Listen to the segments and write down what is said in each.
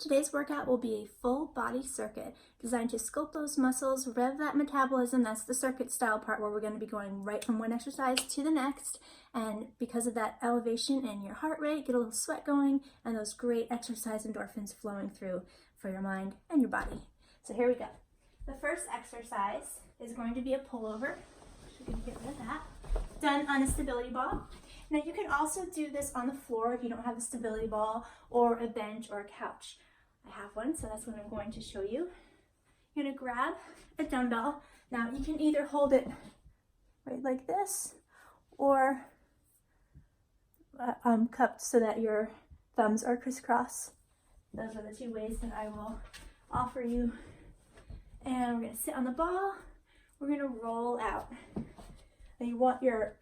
Today's workout will be a full body circuit designed to sculpt those muscles, rev that metabolism. That's the circuit style part where we're going to be going right from one exercise to the next. And because of that elevation in your heart rate, get a little sweat going and those great exercise endorphins flowing through for your mind and your body. So here we go. The first exercise is going to be a pullover. We're going to get rid of that. Done on a stability ball. Now you can also do this on the floor if you don't have a stability ball or a bench or a couch. I have one, so that's what I'm going to show you. You're going to grab a dumbbell. Now you can either hold it right like this or cupped so that your thumbs are crisscross. Those are the two ways that I will offer you. And we're going to sit on the ball. We're going to roll out. And you want your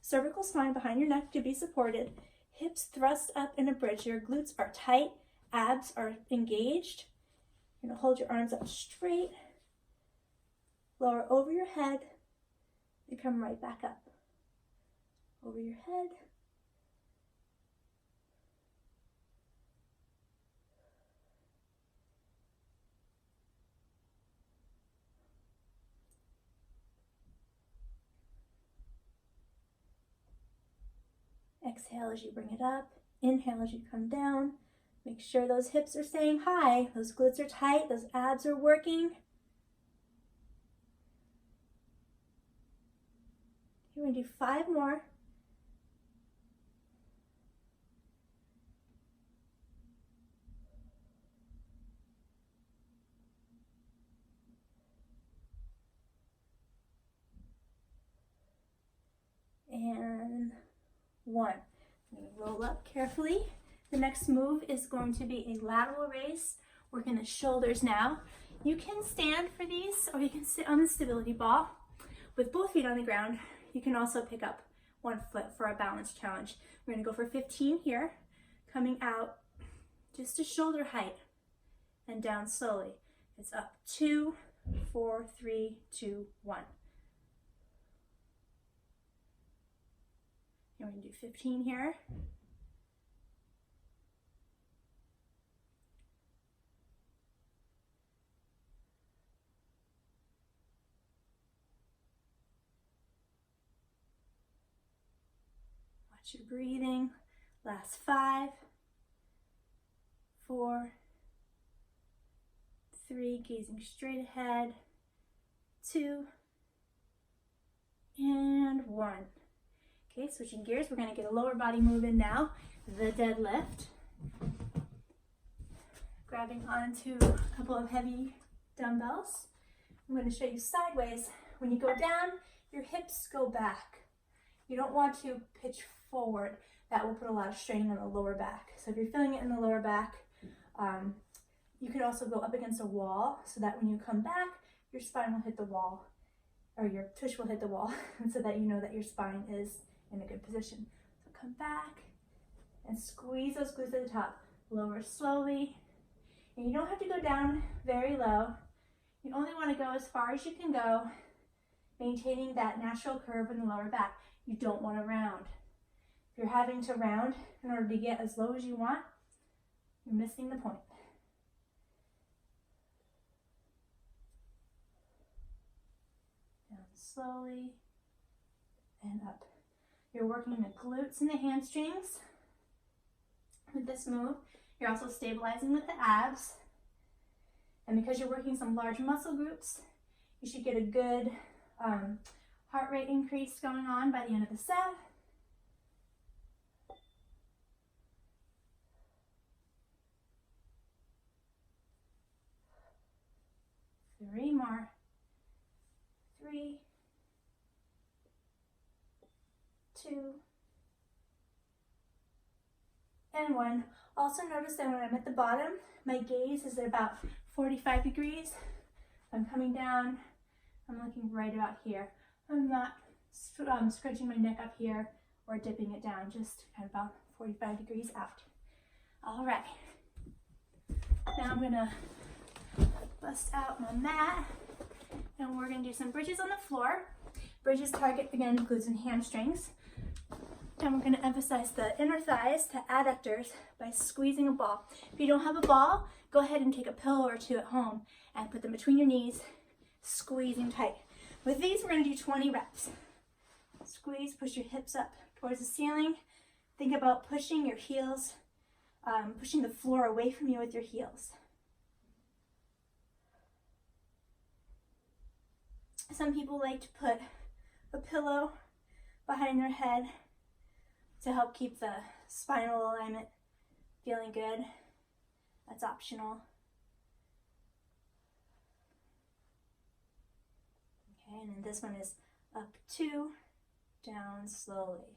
cervical spine behind your neck to be supported. Hips thrust up in a bridge. Your glutes are tight. Abs are engaged. You're going to hold your arms up straight. Lower over your head. And come right back up. Over your head. Exhale as you bring it up. Inhale as you come down. Make sure those hips are staying high. Those glutes are tight. Those abs are working. We're going to do 5 more. And 1. I'm going to roll up carefully. The next move is going to be a lateral raise. Working the shoulders now. You can stand for these or you can sit on the stability ball with both feet on the ground. You can also pick up one foot for a balance challenge. We're going to go for 15 here. Coming out just to shoulder height and down slowly. It's up 2, 4, 3, 2, 1. And we're going to do 15 here. Watch your breathing. Last 5, 4, 3, gazing straight ahead, 2, and 1. Okay, switching gears, we're going to get a lower body move in now, the deadlift. Grabbing onto a couple of heavy dumbbells. I'm going to show you sideways. When you go down, your hips go back. You don't want to pitch forward. That will put a lot of strain on the lower back. So if you're feeling it in the lower back, you can also go up against a wall so that when you come back, your spine will hit the wall, or your tush will hit the wall, so that you know that your spine is in a good position. So come back and squeeze those glutes at the top. Lower slowly. And you don't have to go down very low. You only want to go as far as you can go, maintaining that natural curve in the lower back. You don't want to round. If you're having to round in order to get as low as you want, you're missing the point. Down slowly and up. You're working the glutes and the hamstrings with this move. You're also stabilizing with the abs. And because you're working some large muscle groups, you should get a good heart rate increase going on by the end of the set. Three more. 3, 2, and 1. Also notice that when I'm at the bottom, my gaze is at about 45 degrees. I'm coming down, I'm looking right about here. I'm not scrunching my neck up here or dipping it down, just kind of about 45 degrees out. All right. Now I'm gonna bust out my mat and we're gonna do some bridges on the floor. Bridges target, again, glutes and hamstrings. And we're going to emphasize the inner thighs, the adductors, by squeezing a ball. If you don't have a ball, go ahead and take a pillow or two at home and put them between your knees, squeezing tight. With these, we're going to do 20 reps. Squeeze, push your hips up towards the ceiling. Think about pushing your heels, pushing the floor away from you with your heels. Some people like to put a pillow behind their head to help keep the spinal alignment feeling good. That's optional. Okay, and then this one is up 2, down slowly.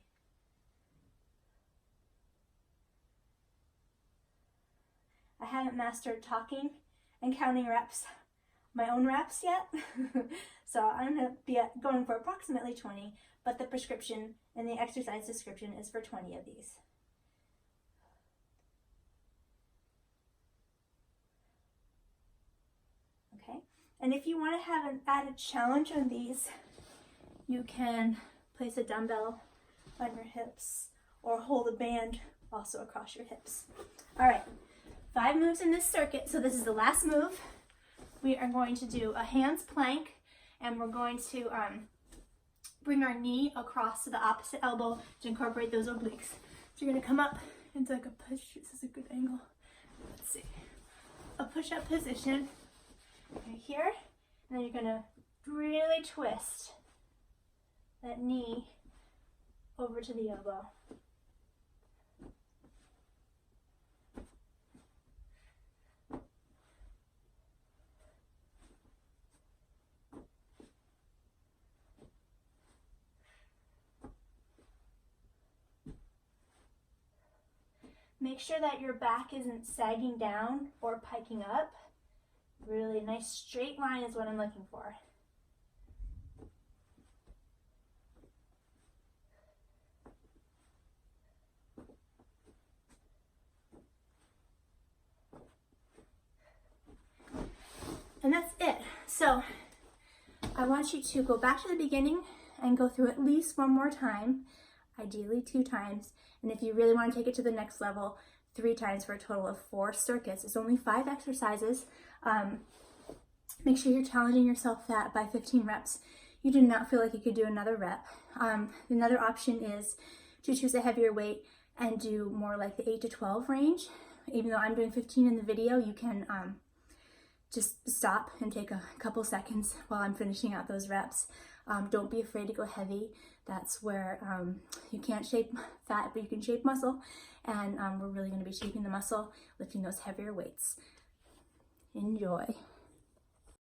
I haven't mastered talking and counting reps, my own reps yet, so I'm going to be going for approximately 20, but the prescription and the exercise description is for 20 of these. Okay, and if you want to have an added challenge on these, you can place a dumbbell on your hips or hold a band also across your hips. All right, 5 moves in this circuit, so this is the last move. We are going to do a hands plank, and we're going to bring our knee across to the opposite elbow to incorporate those obliques. So you're going to come up into like a push. This is a good angle. Let's see. A push-up position right here, and then you're going to really twist that knee over to the elbow. Make sure that your back isn't sagging down or piking up. Really nice straight line is what I'm looking for. And that's it. So I want you to go back to the beginning and go through at least one more time, ideally 2 times. And if you really want to take it to the next level, 3 times for a total of 4 circuits. It's only 5 exercises. Make sure you're challenging yourself that by 15 reps. You do not feel like you could do another rep. Another option is to choose a heavier weight and do more like the 8 to 12 range. Even though I'm doing 15 in the video, you can just stop and take a couple seconds while I'm finishing out those reps. Don't be afraid to go heavy. That's where you can't shape fat, but you can shape muscle. And we're really going to be shaping the muscle, lifting those heavier weights. Enjoy.